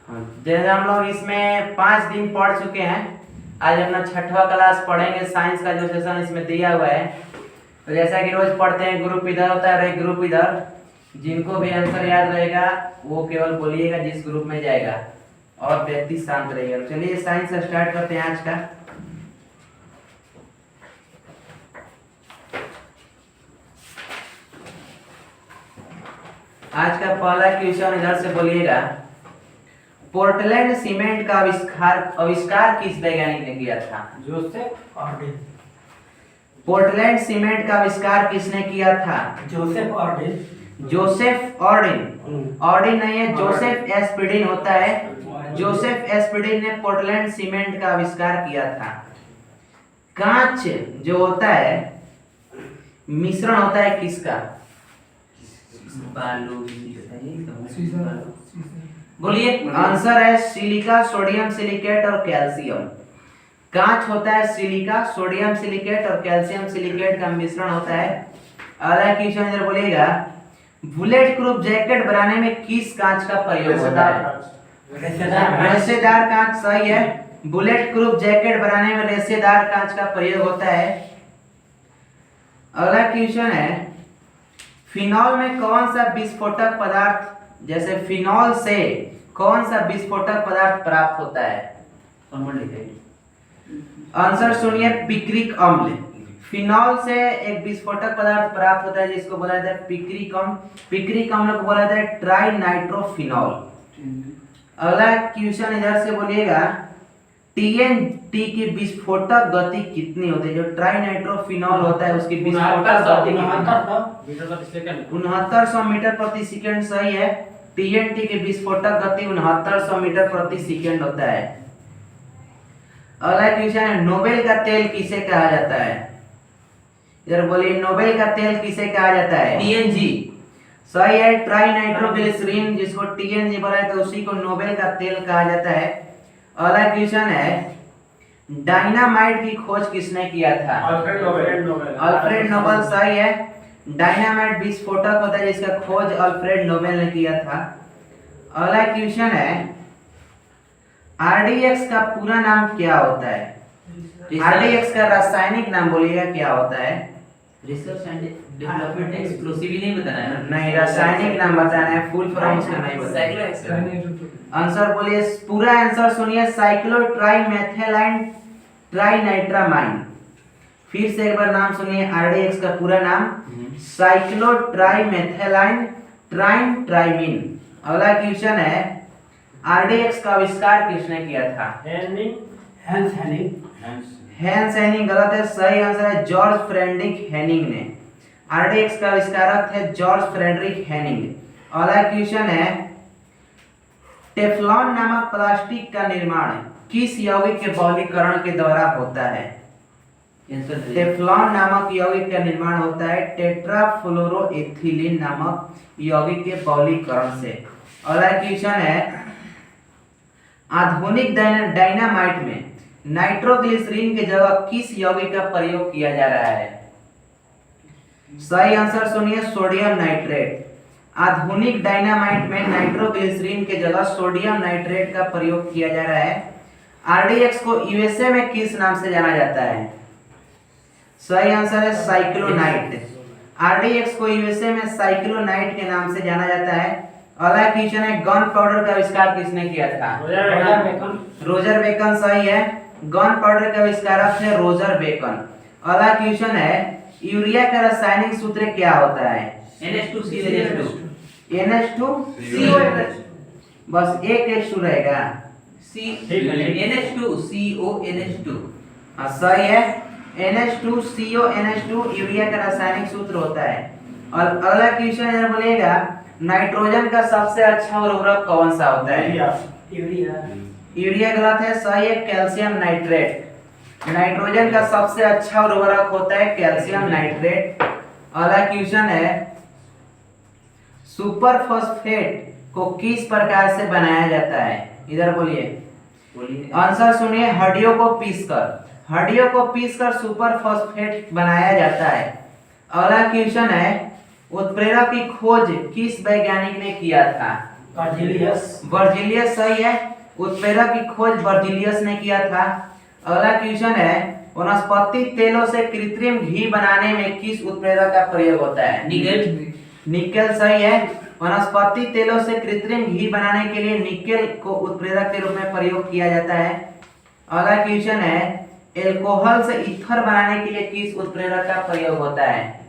जैसे हम लोग इसमें 5 दिन पढ़ चुके हैं। आज अपना 6वां क्लास पढ़ेंगे। साइंस का जो सेशन इसमें दिया हुआ है, तो जैसा कि रोज पढ़ते हैं, ग्रुप इधर होता है और एक ग्रुप इधर। जिनको भी आंसर याद रहेगा वो केवल बोलिएगा जिस ग्रुप में जाएगा, और व्यक्ति शांत रहेगा। तो चलिए साइंस का स्टार्ट करते हैं आज का। आज का पहला क्वेश्चन इधर से बोलिएगा, पोर्टलैंड सीमेंट का आविष्कार किस वैज्ञानिक ने किया था? जोसेफ ऑर्डिन। पोर्टलैंड सीमेंट का आविष्कार किसने किया था? जोसेफ ऑर्डिन। जोसेफ ऑर्डिन। ऑर्डिन नहीं है, जोसेफ एस्पिडिन होता है। जोसेफ एस्पिडिन ने पोर्टलैंड सीमेंट का आविष्कार किया था। कांच जो होता है मिश्रण होता है किसका? बालू। बोलिए, आंसर है सिलिका, सोडियम सिलिकेट और कैल्शियम। कांच होता है सिलिका, सोडियम सिलिकेट और कैल्शियम सिलिकेट का मिश्रण होता है। अगला क्वेश्चन इधर बोलिएगा, बुलेट प्रूफ जैकेट बनाने में किस कांच का प्रयोग होता है? रेशेदार कांच सही है। बुलेट प्रूफ जैकेट बनाने में रेशेदार कांच का प्रयोग होता है। अगला क्वेश्चन है, फिनॉल में कौन सा विस्फोटक पदार्थ, जैसे फिनॉल से कौन सा विस्फोटक पदार्थ प्राप्त होता है? आंसर सुनिए, पिक्रिक अम्ल। फिनॉल से एक विस्फोटक पदार्थ प्राप्त होता है जिसको बोला जाता है पिक्रिक अम्ल। पिक्रिक अम्ल को बोला जाता है ट्राई नाइट्रोफिनॉल। अगला क्वेश्चन इधर से बोलिएगा, टीएनटी की विस्फोटक गति कितनी होती है? जो ट्राई नाइट्रोफिनॉल होता है उसकी विस्फोटक गति 6900 मीटर प्रति सेकंड सही है। टीएनटी की विस्फोटक गति 6900 मीटर प्रति सेकंड होता है। अगला क्वेश्चन है, नोबेल का तेल किसे कहा जाता है? इधर बोलिए, नोबेल का तेल किसे कहा जाता है? टीएनजी सही है। ट्राई नाइट्रोग्लिसरीन जिसको टीएनजी बोला है, तो उसी को नोबेल का तेल कहा जाता है। अगला क्वेश्चन है, डायनामाइट की खोज किसने किया था? अल्फ्रेड नोबेल सही है। डायनामाइट विस्फोटक होता है जिसका खोज अल्फ्रेड नोबेल ने किया था। अगला क्वेश्चन है, आरडीएक्स का पूरा नाम क्या होता है? आरडीएक्स का रासायनिक नाम बोलिएगा क्या होता है? रिसर्च एंड डेवलपमेंट एक्सप्लोसिव ही नहीं बताना है। नहीं, रासायनिक नाम बताना है, फुल फॉर्म उसका नहीं बताना। आंसर बोलिए, पूरा आंसर सुनिए, साइक्लोट्राइमेथिलाइन ट्राइनाइट्रामाइन। फिर से एक बार नाम सुनिए, आरडीएक्स का पूरा नाम साइक्लोट्राइमेथिलाइन ट्राइमीन। अगला क्वेश्चन है, आरडीएक्स का आविष्कार किसने किया था? Hence Hanning. हैंस हेनिंग गलत है, सही आंसर है जॉर्ज फ्रेडरिक हेनिंग ने। आरडीएक्स का आविष्कारक है जॉर्ज फ्रेडरिक हेनिंग। अगला क्वेश्चन है, टेफ्लॉन नामक प्लास्टिक का निर्माण किस यौगिक के बहुलीकरण के द्वारा होता है? टेफ्लॉन नामक यौगिक का निर्माण होता है टेट्राफ्लोरोएथिलीन नामक यौगिक के बहुलीकरण से। अगला क्वेश्चन है, आधुनिक डायनामाइट में नाइट्रोग्लिसरीन की जगह किस यौगिक का प्रयोग किया जा रहा है? सही आंसर सुनिए, सोडियम नाइट्रेट। आधुनिक डायनामाइट में नाइट्रोग्लिसरीन के जगह सोडियम नाइट्रेट का प्रयोग किया जा रहा है। आरडीएक्स को यूएसए में किस नाम से जाना जाता है? सही आंसर है साइक्लोनाइट। आरडीएक्स को यूएसए में साइक्लोनाइट के नाम से जाना जाता है। अगला क्वेश्चन है, गन पाउडर का आविष्कार किसने किया था? रोजर बेकन सही है। गन पाउडर के आविष्कारक थे रोजर बेकन। अगला क्वेश्चन है, यूरिया का रासायनिक सूत्र क्या होता है? NH2CO बस एक H2 रहेगा। NH2CO हाँ सही है, NH2CO यूरिया का रासायनिक सूत्र होता है। और अगला क्वेश्चन इधर बोलिएगा, नाइट्रोजन का सबसे अच्छा उर्वरक कौन सा होता है? यूरिया गलत है, सही है कैल्शियम नाइट्रेट। नाइट्रोजन का सबसे अच्छा उर्वरक होता है कैल्शियम नाइट्रेट। अगला क्वेश्चन है, सुपर फॉस्फेट को किस प्रकार से बनाया जाता है? इधर बोलिए। आंसर सुनिए, हड्डियों को पीसकर सुपर फॉस्फेट बनाया जाता है। अगला क्वेश्चन है, उत्प्रेरक की खोज किस वैज्ञानिक ने किया था? Virgilius. वर्जिलियस सही है, उत्प्रेरक की खोज वर्जिलियस ने किया था। अगला क्वेश्चन है, वनस्पति तेलों से कृत्रिम घी बनाने में किस उत्प्रेरक का प्रयोग होता है? निकेल। निकेल सही है, वनस्पति तेलों से कृत्रिम घी बनाने के लिए निकेल को उत्प्रेरक के रूप में प्रयोग किया जाता है। अगला क्वेश्चन है, एल्कोहल से ईथर बनाने के लिए किस उत्प्रेरक का प्रयोग होता है?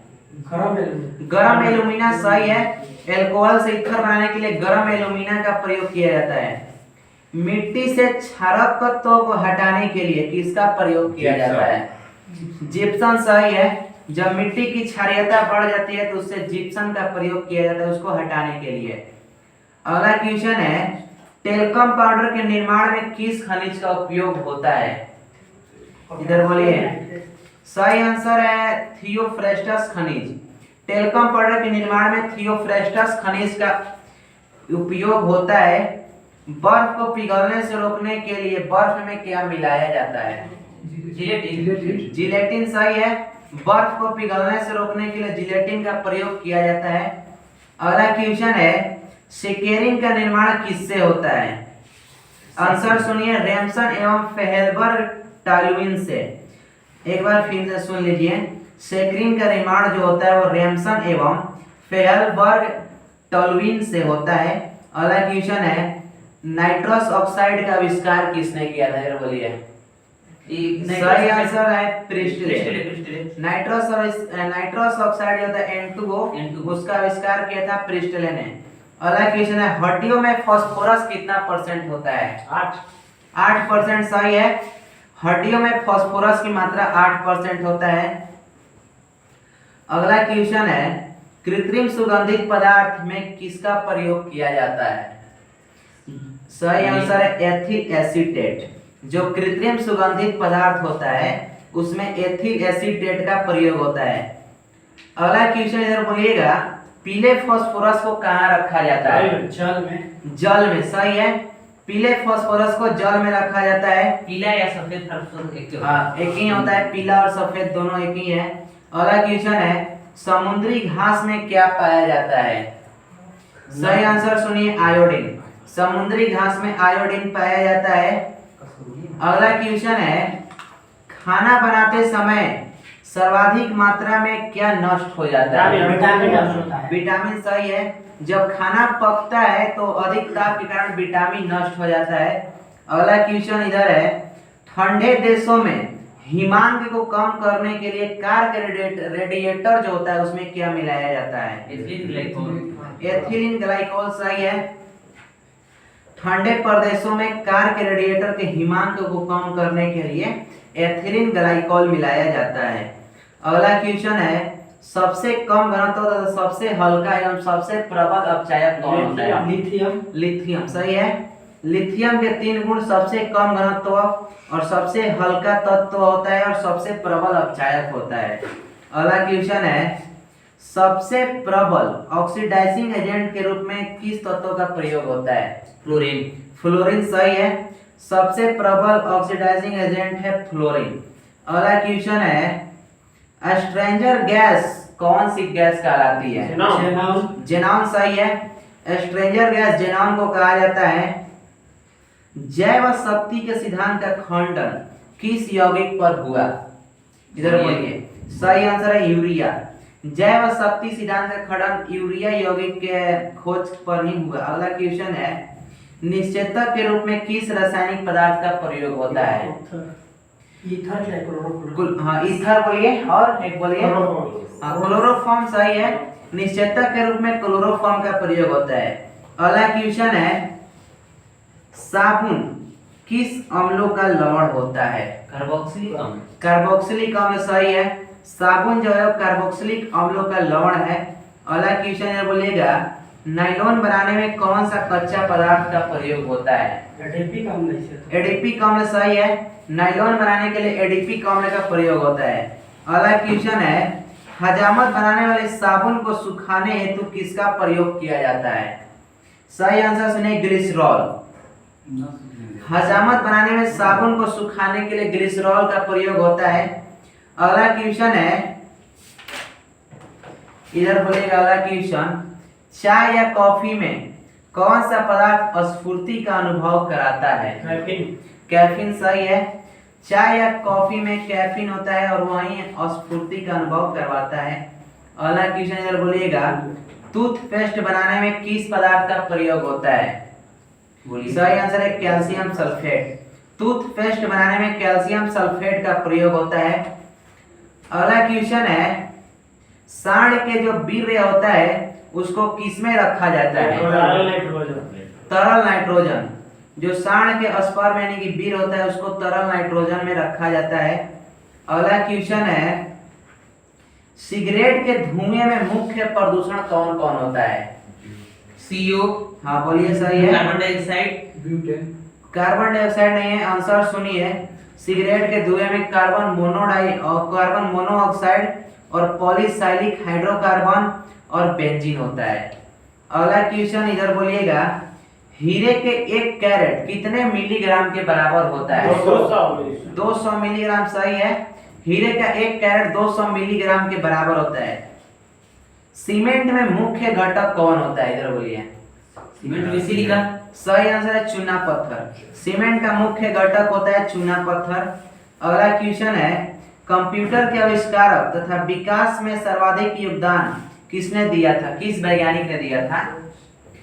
गरम एल्यूमिना सही है, एल्कोहल से ईथर बनाने के लिए गरम एल्यूमिना का प्रयोग किया जाता है। मिट्टी से क्षारक तत्वों को हटाने के लिए किसका प्रयोग किया जाता है? जिप्सम सही है, जब मिट्टी की क्षारीयता बढ़ जाती है तो उससे जिप्सम का प्रयोग किया जाता है उसको हटाने के लिए। अगला क्वेश्चन है, टेल्कम पाउडर के निर्माण में किस खनिज का उपयोग होता है? इधर बोलिए। सही आंसर है थियोफ्रेस्टस खनिज। टेल्कम पाउडर के निर्माण में थियोफ्रेस्टस खनिज का उपयोग होता है। बर्फ को पिघलने से रोकने के लिए बर्फ में क्या मिलाया जाता है? जिलेटिन सही है, बर्फ को पिघलने से रोकने के लिए जिलेटिन का प्रयोग किया जाता है। अगला क्वेश्चन है, सेकेरिन का निर्माण किससे होता है? आंसर सुनिए, रेमसन एवं फेहेलबर्ग टॉलुइन से। एक बार फिर से सुन लीजिए, सेकेरिन का निर्माण जो होता है वो रेमसन एवं फेहेलबर्ग टॉलुइन से होता है। अगला क्वेश्चन है, नाइट्रस ऑक्साइड का आविष्कार किसने किया था? ये बोलिए। सही आंसर है प्रिस्टले। नाइट्रस ऑक्साइड जो होता है N2O, उसका आविष्कार किया था प्रिस्टले ने। अगला क्वेश्चन है, हड्डियों में फास्फोरस कितना परसेंट होता है? 8% सही है, हड्डियों में फास्फोरस की मात्रा 8% होता है। अगला क्वेश्चन है, कृत्रिम सुगंधित पदार्थ में किसका प्रयोग किया जाता है? सही आंसर है एथिल एसीटेट। जो कृत्रिम सुगंधित पदार्थ होता है उसमें एथिल एसीटेट का प्रयोग होता है। अगला क्वेश्चन इधर बोलिएगा, पीले फास्फोरस को कहाँ रखा जाता है? जल में। जल में सही है, पीले फास्फोरस को जल में रखा जाता है। पीला या सफेद फास्फोरस एक हाँ, एक ही होता है, पीला और सफेद दोनों एक ही है। अगला क्वेश्चन है, समुद्री घास में क्या पाया जाता है? सही आंसर सुनिए, आयोडीन। समुद्री घास में आयोडीन पाया जाता है। अगला क्वेश्चन है, खाना बनाते समय सर्वाधिक मात्रा में क्या नष्ट हो जाता है? विटामिन सही है, जब खाना पकता है तो अधिक ताप के कारण विटामिन नष्ट हो जाता है। अगला क्वेश्चन इधर है, ठंडे देशों में हिमांक को कम करने के लिए कार्क रेडिएटर जो होता है उसमें क्या मिलाया जाता है? एथिलीन ग्लाइकोल सही है, ठंडे प्रदेशों में कार्क रेडिएटर के हिमांक को कम करने के लिए एथिलीन ग्लाइकोल मिलाया जाता है। अगला क्वेश्चन है, सबसे कम घनत्व तथा सबसे हल्का एवं सबसे प्रबल अपचायक कौन होता है? लिथियम। लिथियम सही है, लिथियम के 3 गुण सबसे कम घनत्व और सबसे हल्का तत्व होता है और सबसे प्रबल अपचायक होता है। अगला क्वेश्चन है, सबसे प्रबल ऑक्सीडाइजिंग एजेंट के रूप में किस तत्व का प्रयोग होता है? फ्लोरीन। फ्लोरीन सही है, सबसे प्रबल ऑक्सीडाइजिंग एजेंट है फ्लोरीन। अगला क्वेश्चन है, स्ट्रेंजर गैस कौन सी गैस कहलाती है? जेनॉन सही है, स्ट्रेंजर गैस जेनॉन को कहा जाता है। जैव शक्ति के सिद्धांत का खंडन किस यौगिक पर हुआ? इधर बोलिए। सही आंसर है यूरिया। जैव शक्ति सिद्धांत का खंडन यूरिया यौगिक के खोज पर ही हुआ। अगला क्वेश्चन है, निश्चेतक के रूप में किस रासायनिक पदार्थ का प्रयोग होता है? ईथर या क्लोरोफॉर्म। हाँ, ईथर बोलिए और एक बोलिए। हाँ, क्लोरोफॉर्म सही है, निश्चेतक के रूप में क्लोरोफॉर्म का प्रयोग होता है। अगला क्वेश्चन है, साबुन किस अम्लों का लवण होता है? कार्बोक्सिलिक अम्ल। कार्बोक्सिलिक अम्ल सही है, साबुन जो है कार्बोक्सिलिक अम्लों का लवण है। अगला क्वेश्चन है बोलिएगा, नायलॉन बनाने में कौन सा कच्चा पदार्थ का प्रयोग होता है? एडिपिक अम्ल। एडिपिक अम्ल सही है, नायलॉन बनाने के लिए एडिपिक अम्ल का प्रयोग होता है। अगला क्वेश्चन है, हजामत बनाने वाले साबुन को सुखाने हेतु किसका प्रयोग किया जाता है? सही आंसर सुनिए, ग्लिसरॉल। हजामत बनाने में साबुन को सुखाने के लिए ग्लिसरॉल का प्रयोग होता है। अगला क्वेश्चन है, इधर बोलेगा अगला क्वेश्चन, चाय या कॉफी में कौन सा पदार्थ स्फूर्ति का अनुभव कराता है? कैफीन। कैफीन सही है। चाय या कॉफी में कैफीन होता है और वही स्फूर्ति का अनुभव करवाता है। अगला क्वेश्चन इधर बोलिएगा, टूथपेस्ट बनाने में किस पदार्थ का प्रयोग होता है? बोलिए। सही आंसर है कैल्शियम सल्फेट। टूथपेस्ट बनाने में कैल्शियम सल्फेट का प्रयोग होता है। अगला क्वेश्चन है, सांड के जो वीर्य होता है उसको किसमें रखा जाता है? तरल नाइट्रोजन। जो सांड के स्पर्म यानी कि वीर्य होता है उसको तरल नाइट्रोजन में रखा जाता है। अगला क्वेश्चन है, सिगरेट के धुएं में मुख्य प्रदूषण कौन कौन होता है? CO, हाँ बोलिए, सही है। Carbon dioxide, butane. Carbon dioxide नहीं है, आंसर सुनिए। सिगरेट के धुएं में कार्बन मोनोऑक्साइड और पॉलीसाइलिक हाइड्रोकार्बन और बेंजीन होता है। अगला क्वेश्चन इधर बोलिएगा, हीरे के 1 कैरेट कितने मिलीग्राम के बराबर होता है? 200 मिलीग्राम सही है। हीरे का 1 कैरेट 200 मिलीग्राम के बराबर होता है। सीमेंट में मुख्य घटक कौन होता है? इधर बोलिए। सीमेंट में सिलिका। सही आंसर है चूना पत्थर। सीमेंट का मुख्य घटक होता है चूना पत्थर। अगला क्वेश्चन है, कंप्यूटर के आविष्कारक तथा विकास में सर्वाधिक योगदान किसने दिया था? किस वैज्ञानिक ने दिया था?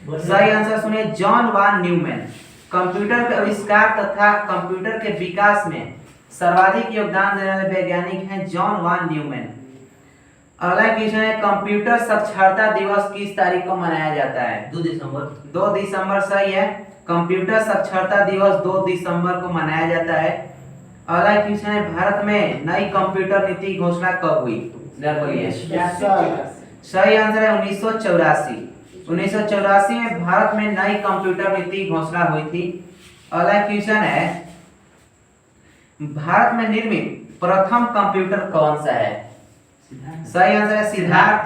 सही आंसर सुनिए, जॉन वान न्यूमैन। कंप्यूटर के आविष्कार तथा कंप्यूटर के विकास में सर्वाधिक योगदान देने वाले वैज्ञानिक हैं जॉन वान न्यूमैन। अगला क्वेश्चन है, कंप्यूटर साक्षरता दिवस किस तारीख को मनाया जाता है? 2 दिसंबर। 2 दिसंबर सही है। कंप्यूटर साक्षरता दिवस 2 दिसंबर को मनाया जाता है। अगला क्वेश्चन है, भारत में नई कंप्यूटर नीति घोषणा कब हुई? इधर बोलिए। सही आंसर है 1984। 1984 में भारत में नई कंप्यूटर नीति घोषणा हुई थी। अगला क्वेश्चन है, भारत में निर्मित प्रथम कंप्यूटर कौन सा है? सही आंसर है सिद्धार्थ।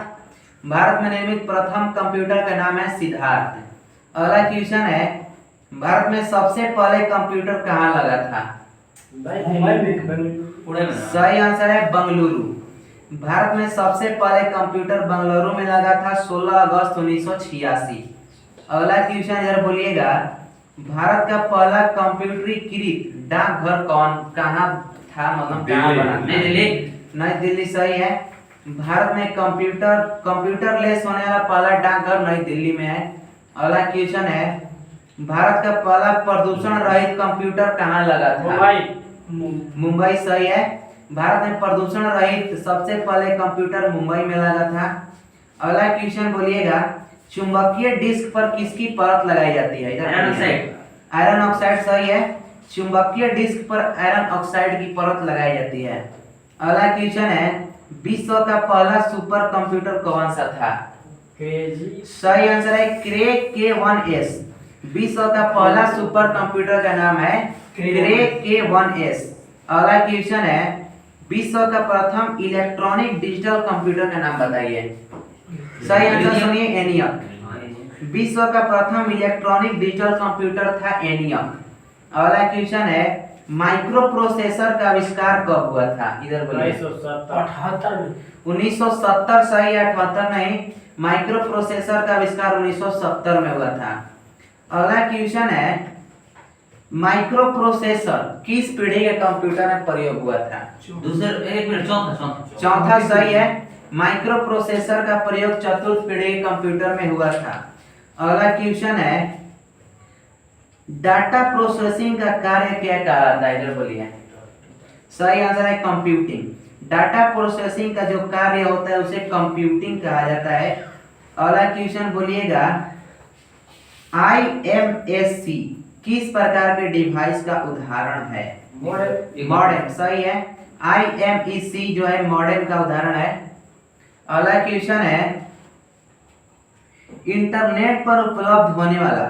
भारत में निर्मित प्रथम कंप्यूटर का नाम है सिद्धार्थ। अगला क्वेश्चन है, भारत में सबसे पहले कंप्यूटर कहाँ लगा था? सही आंसर है बंगलुरु। भारत में सबसे पहले कंप्यूटर बंगलुरु में लगा था 16 अगस्त 1986। अगला क्वेश्चन इधर बोलिएगा, भारत का पहला कंप्यूटरीकृत डाकघर कहाँ था? मतलब कहाँ बना था? नई दिल्ली सही है। भारत में कंप्यूटर लेस होने वाला पहला डाकघर नई दिल्ली में है। अगला क्वेश्चन है, भारत का पहला प्रदूषण रहित कंप्यूटर कहाँ लगा था? मुंबई सही है। भारत में प्रदूषण रहित सबसे पहले कंप्यूटर मुंबई में लगा था। अगला क्वेश्चन बोलिएगा, चुंबकीय डिस्क पर किसकी परत लगाई जाती है? Iron oxide. आयरन ऑक्साइड सही है। चुंबकीय डिस्क पर आयरन ऑक्साइड की परत लगाई जाती है। अगला क्वेश्चन है, विश्व का पहला सुपर कंप्यूटर कौन सा था? सही आंसर है क्रे K1S। विश्व का पहला सुपर कंप्यूटर का नाम है क्रे K1S। अगला क्वेश्चन है, विश्व का प्रथम इलेक्ट्रॉनिक डिजिटल कंप्यूटर का नाम बताइए। सही आंसर सुनिए एनियक। विश्व का प्रथम इलेक्ट्रॉनिक डिजिटल कंप्यूटर था एनियक। अगला क्वेश्चन है, माइक्रो प्रोसेसर का आविष्कार कब हुआ था? इधर बोलिए। 1970 सही है, 78 नहीं। माइक्रो प्रोसेसर का आविष्कार 1970 में हुआ था। अगला क्वेश्चन है, माइक्रो प्रोसेसर किस पीढ़ी के कंप्यूटर में प्रयोग हुआ था? चौथा सही है। माइक्रो प्रोसेसर का प्रयोग चतुर्थ पीढ़ी के कंप्यूटर में हुआ था। अगला क्वेश्चन है, डाटा प्रोसेसिंग का कार्य क्या कहलाता है? इधर बोलिए। सही आंसर है कंप्यूटिंग। डाटा प्रोसेसिंग का जो कार्य होता है उसे कंप्यूटिंग कहा जाता है। अगला क्वेश्चन बोलिएगा, IMSC किस प्रकार के डिवाइस का उदाहरण है? मॉडेम सही है। IMEC जो है मॉडेम का उदाहरण है। अगला क्वेश्चन है, इंटरनेट पर उपलब्ध होने वाला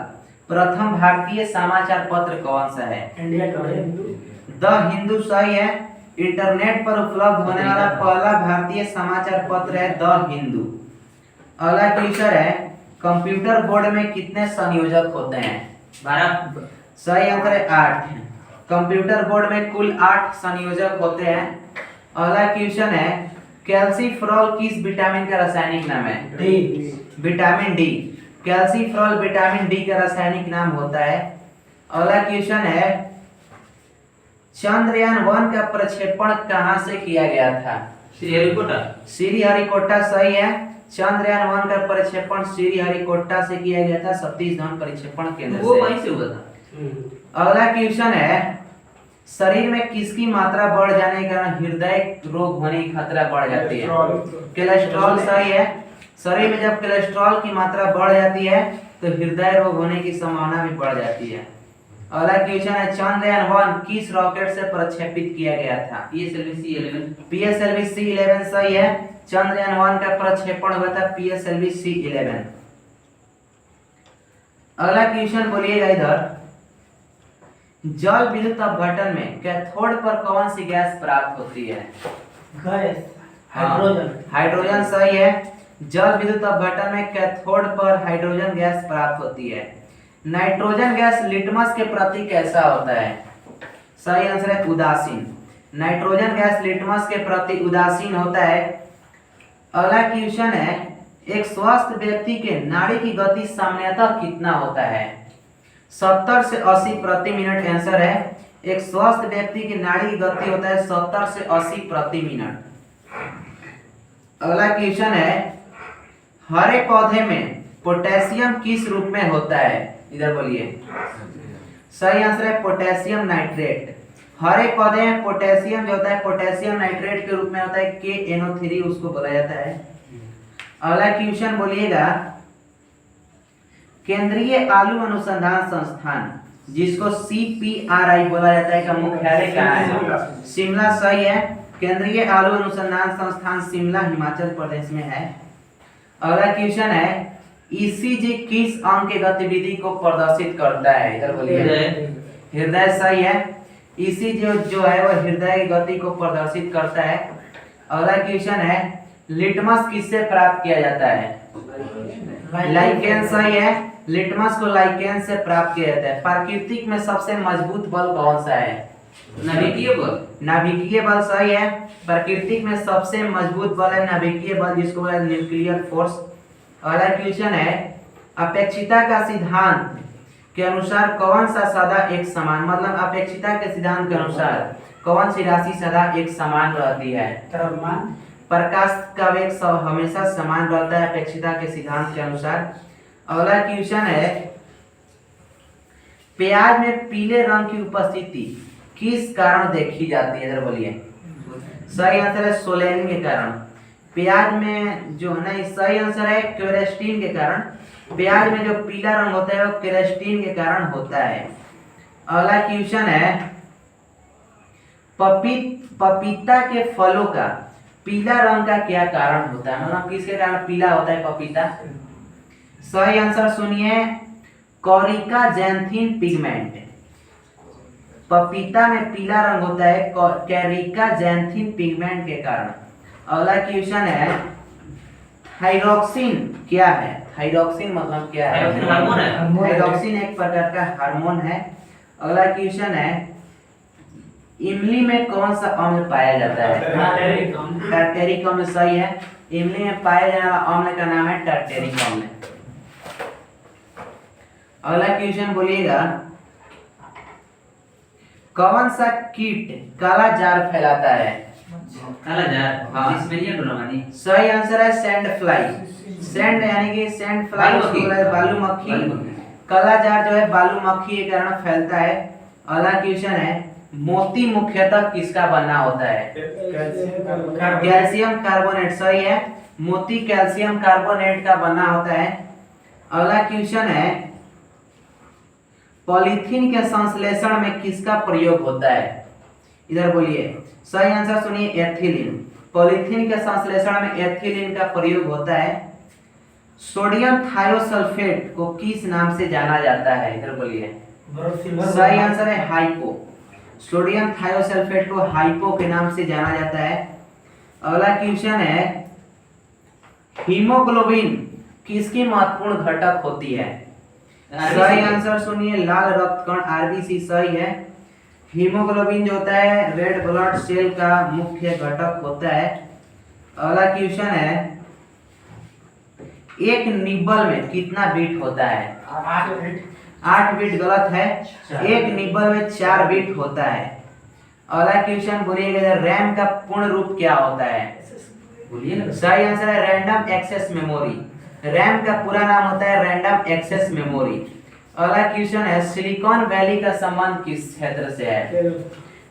प्रथम भारतीय समाचार पत्र कौन सा है? द हिंदू सही है। इंटरनेट पर उपलब्ध होने वाला पहला भारतीय समाचार पत्र है द हिंदू। अगला क्वेश्चन है, कंप्यूटर बोर्ड में कितने संयोजक होते हैं? 12। सही आंसर है 8। कंप्यूटर बोर्ड में कुल 8 संयोजक होते हैं। अगला क्वेश्चन है, कैल्सीफेरॉल किस विटामिन का रासायनिक नाम है? D. Vitamin D. Calciferol vitamin D का रासायनिक नाम होता है। अगला क्वेश्चन है चंद्रयान 1 का प्रक्षेपण कहां से किया गया था? श्रीहरिकोटा। श्रीहरिकोटा सही है। चंद्रयान 1 का प्रक्षेपण श्रीहरिकोटा से किया गया था, सतीश धवन प्रक्षेपण केंद्र वो से। वहीं से हुआ था। अगला क्वेश्चन है शरीर में किसकी मात्रा बढ़ जाने के कारण हृदय रोग होने की खतरा बढ़ जाती है? कोलेस्ट्रॉल सही है। शरीर में जब कोलेस्ट्रॉल की मात्रा बढ़ जाती है तो हृदय रोग होने की संभावना भी बढ़ जाती है। अगला क्वेश्चन है चंद्रयान 1 किस रॉकेट से प्रक्षेपित किया गया था? PSLV-C11। PSLV-C11 सही है। चंद्रयान 1 का प्रक्षेपण हुआ था PSLV-C11। अगला क्वेश्चन बोलिएगा इधर जल विद्युत अपघटन में कैथोड पर कौन सी गैस प्राप्त होती है? Gas, hydrogen. हाइड्रोजन सही है। जल विद्युत अपघटन में कैथोड पर हाइड्रोजन गैस प्राप्त होती है। नाइट्रोजन गैस लिटमस के प्रति कैसा होता है? सही आंसर है उदासीन। नाइट्रोजन गैस लिटमस के प्रति उदासीन होता है। अगला क्वेश्चन है एक स्वस्थ व्यक्ति के नाड़ी की गति सामान्यतः कितना होता है? 70 से 80 प्रति मिनट आंसर है। एक स्वस्थ व्यक्ति की नाड़ी की गति होता है 70 से 80 प्रति मिनट। अगला क्वेश्चन है हरे पौधे में पोटेशियम किस रूप में होता है? इधर बोलिए। सही आंसर है पोटेशियम नाइट्रेट। हरे पौधे में पोटेशियम जो होता है पोटेशियम नाइट्रेट के रूप में होता है KNO3 उसको बोला जाता है। अगला क्वेश्चन बोलिएगा केंद्रीय आलू अनुसंधान संस्थान जिसको CPRI बोला जाता है का मुख्यालय कहाँ है? शिमला सही है। केंद्रीय आलू अनुसंधान संस्थान शिमला हिमाचल प्रदेश में है। अगला क्वेश्चन है ECG किस अंग के गतिविधि को प्रदर्शित करता है? इधर बोलिए। हृदय सही है। ECG जो है वो हृदय की गति को प्रदर्शित करता है। अगला क्वेश्चन है लिटमस किससे प्राप्त किया जाता है? लाइकेन सही है। लिटमस को लाइकेन से प्राप्त किया जाता है। प्राकृतिक में सबसे मजबूत बल कौन सा है? नाभिकीय बल। नाभिकीय बल सही है। प्राकृतिक में सबसे मजबूत बल है नाभिकीय बल जिसको बोला है न्यूक्लियर फोर्स। अगला क्वेश्चन है अपेक्षिता का सिद्धांत के अनुसार कौन सा सदा एक समान मतलब अपेक्षिता के सिद्धांत के अनुसार कौन सी राशि सदा एक समान रहती है? द्रव्यमान। प्रकाश का वेग हमेशा समान रहता है अपेक्षिता के सिद्धांत के अनुसार। अगला क्वेश्चन है प्याज में पीले रंग की उपस्थिति किस कारण देखी जाती है? इधर बोलिए। सही आंसर है सोलेनिन के कारण। प्याज में जो नहीं सही आंसर है क्वेरेस्टीन के कारण। प्याज में जो पीला रंग होता है वो क्वेरेस्टीन के कारण होता है। अगला क्वेश्चन है पपीता के फलों का पीला रंग का क्या कारण होता है? मतलब किसके कारण पीला होता है पपीता? सही आंसर सुनिए कोरिका जैंथिन पिगमेंट। पपीता में पीला रंग होता है कैरिका जैंथिन पिगमेंट के कारण। अगला क्वेश्चन है थायरॉक्सिन क्या है? थायरॉक्सिन मतलब क्या है? थायरॉक्सिन हार्मोन है। थायरॉक्सिन एक प्रकार का हार्मोन है। अगला क्वेश्चन है इमली में कौन सा अम्ल पाया जाता है? टार्टेरिक अम्ल सही है। इमली में पाया जाने वाला अम्ल का नाम है टार्टेरिक अम्ल। अगला क्वेश्चन बोलिएगा कौन सा कीट काला जार फैलाता है? काला जार। हाँ। जिसमें डोलामानी। सही आंसर है सैंड फ्लाई। सैंड यानी कि सैंड फ्लाई बालू मक्खी। काला जार जो है बालू मक्खी के कारण फैलता है। अगला क्वेश्चन है मोती मुख्यतः किसका बना होता है? कैल्शियम कार्बोनेट सही है। मोती कैल्शियम कार्बोनेट का बना होता है। अगला क्वेश्चन है पॉलीथीन के संश्लेषण में किसका प्रयोग होता है? इधर बोलिए। सही आंसर सुनिए एथिलीन। पॉलीथीन के संश्लेषण में एथिलीन का प्रयोग होता है। सोडियम थायोसल्फेट को किस नाम से जाना जाता है? इधर बोलिए। सही आंसर है हाइपो। सोडियम थायोसल्फेट को हाइपो के नाम से जाना जाता है। अगला क्वेश्चन है हीमोग्लोबिन किसकी महत्वपूर्ण घटक होती है? सही आंसर सुनिए लाल रक्त कण आरबीसी सही है। हीमोग्लोबिन जो होता है रेड ब्लड सेल का मुख्य घटक होता है। अगला क्वेश्चन है एक निब्बल में कितना बीट होता है? 8 बिट 8 बीट गलत है। एक निब्बल में 4 बीट होता है। अगला क्वेश्चन बोलिएगा, रैम का पूर्ण रूप क्या होता है? बोलिए ना। सही आंसर है रैंडम एक्सेस मेमोरी। रैम का पूरा नाम होता है रैंडम एक्सेस मेमोरी। अगला क्वेश्चन है, सिलिकॉन वैली का संबंध किस क्षेत्र से है?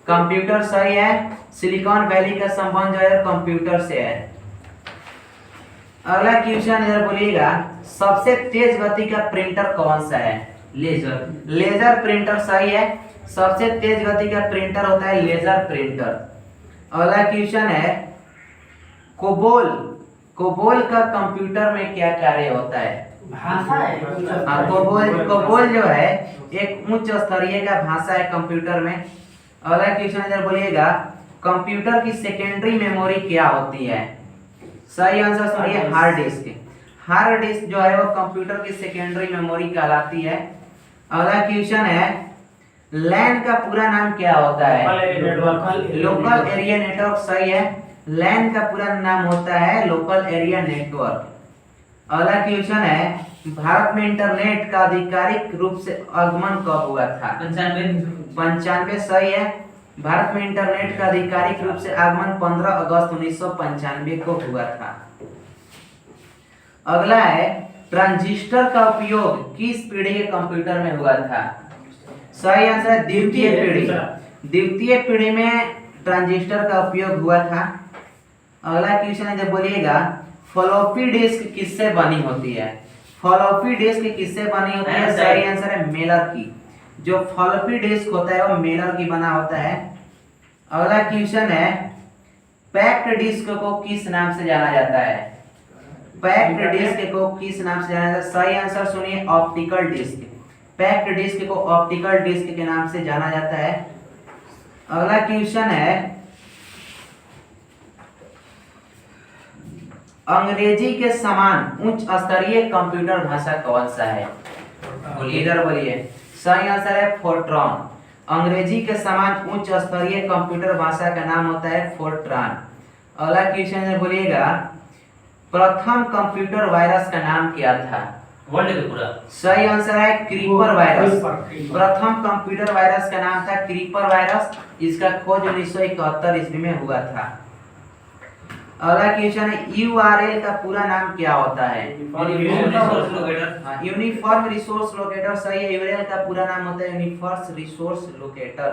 कंप्यूटर। सही है, सिलिकॉन वैली का संबंध जो है कंप्यूटर से है। अगला क्वेश्चन इधर बोलिएगा, सबसे तेज गति का प्रिंटर कौन सा है? लेजर। Laser printer. सही है, सबसे तेज गति का प्रिंटर होता है लेजर प्रिंटर। अगला क्वेश्चन है, कोबोल। कोबोल का कंप्यूटर में क्या कार्य होता है? भाषा है। कोबोल जो है एक उच्च स्तरीय का भाषा है कंप्यूटर में। अगला क्वेश्चन इधर बोलिएगा, कंप्यूटर की सेकेंडरी मेमोरी क्या होती है? सही आंसर सुनिए, हार्ड डिस्क। हार्ड डिस्क जो है वो कंप्यूटर की सेकेंडरी मेमोरी कहलाती है। अगला क्वेश्चन है, लैन का पूरा नाम क्या होता है? Local area network. सही है, लैन का पूरा नाम होता है लोकल एरिया नेटवर्क। अगला क्वेश्चन है, भारत में इंटरनेट का आधिकारिक रूप से आगमन कब हुआ था? 95। सही है, भारत में इंटरनेट का आधिकारिक रूप से आगमन 15 अगस्त 1995 को हुआ था। अगला है, ट्रांजिस्टर का उपयोग किस पीढ़ी के कंप्यूटर में हुआ था? सही आंसर है द्वितीय पीढ़ी। द्वितीय पीढ़ी में ट्रांजिस्टर का उपयोग हुआ था। अगला क्वेश्चन है, जब बोलिएगा, फ्लॉपी डिस्क किससे बनी होती है? फ्लॉपी डिस्क किससे बनी होती है? सही आंसर है मेलर की। जो फ्लॉपी डिस्क होता है वो मेलर की बना होता है। अगला क्वेश्चन है, पैक्ड डिस्क को किस नाम से जाना जाता है? पैक्ड डिस्क को किस नाम से जाना जाता है? सही आंसर सुनिए, ऑप्टिकल डिस्क। पैक्ड डिस्क को ऑप्टिकल डिस्क के नाम से जाना जाता है। अगला क्वेश्चन है, अंग्रेजी के समान उच्च स्तरीय कंप्यूटर भाषा कौन सा है? इधर बोलिए। सही आंसर है फोर्ट्रॉन। अंग्रेजी के समान उच्च स्तरीय कंप्यूटर भाषा का नाम होता है फोर्ट्रॉन। अगला क्वेश्चन है, बोलिएगा, प्रथम कंप्यूटर वायरस का नाम क्या था? वर्ल्ड का पूरा। सही आंसर है क्रीपर वायरस। प्रथम कंप्यूटर वायरस का नाम था क्रीपर वायरस। इसका खोज 1971 ईस्वी में हुआ था। अगला क्वेश्चन है, यूआरएल का पूरा नाम क्या होता है? Uniform resource locator. सही है, यूआरएल का पूरा नाम होता है यूनिफॉर्म रिसोर्स लोकेटर।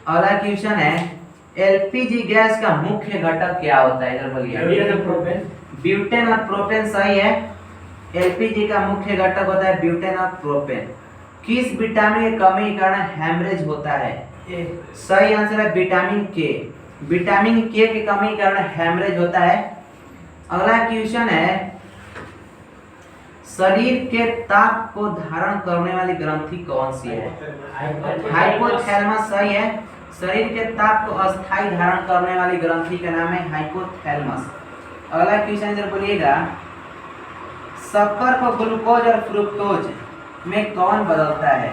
अगला क्वेश्चन है, एलपीजी गैस का मुख्य घटक क्या होता है? इधर बोलिए। ब्यूटेन और प्रोपेन। सही है, एलपीजी का मुख्य घटक होता है ब्यूटेन और प्रोपेन। किस विटामिन की कमी के कारण हैमरेज होता है? सही आंसर है विटामिन के। विटामिन के की कमी के कारण हैमरेज होता है। अगला क्वेश्चन है, शरीर के ताप को धारण करने वाली ग्रंथि कौन सी है? हाइपोथैलेमस। सही है, शरीर के ताप को अस्थायी धारण करने वाली ग्रंथि का नाम है हाइपोथैलेमस। अगला क्वेश्चन इधर बोलिएगा, शक्कर को ग्लूकोज और फ्रुक्टोज में कौन बदलता है?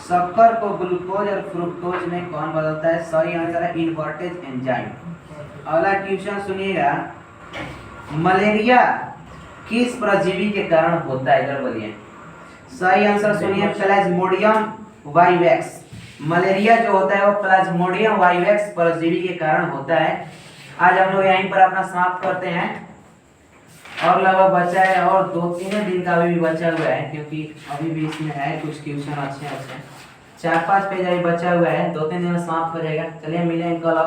शक्कर को ग्लूकोज और फ्रुक्टोज में कौन बदलता है? सही आंसर है इन्वर्टेज एंजाइम। अगला क्वेश्चन सुनिएगा, मलेरिया किस परजीवी के कारण होता है? इधर बोलिए। सही आंसर सुनिए, प्लाज्मोडियम वाइवेक्स। मलेरिया जो होता है वो प्लाज्मोडियम वाइवेक्स परजीवी के कारण होता है। आज हम लोग यहीं पर अपना समाप्त करते हैं। और लगभग बचा है और 2-3 दिन का अभी भी बचा हुआ है, क्योंकि अभी भी इसमें है कुछ क्वेश्चन अच्छे 4-5 पेज अभी बचा हुआ है। 2-3 दिन में समाप्त हो जाएगा। चलिए मिलेंगे कल।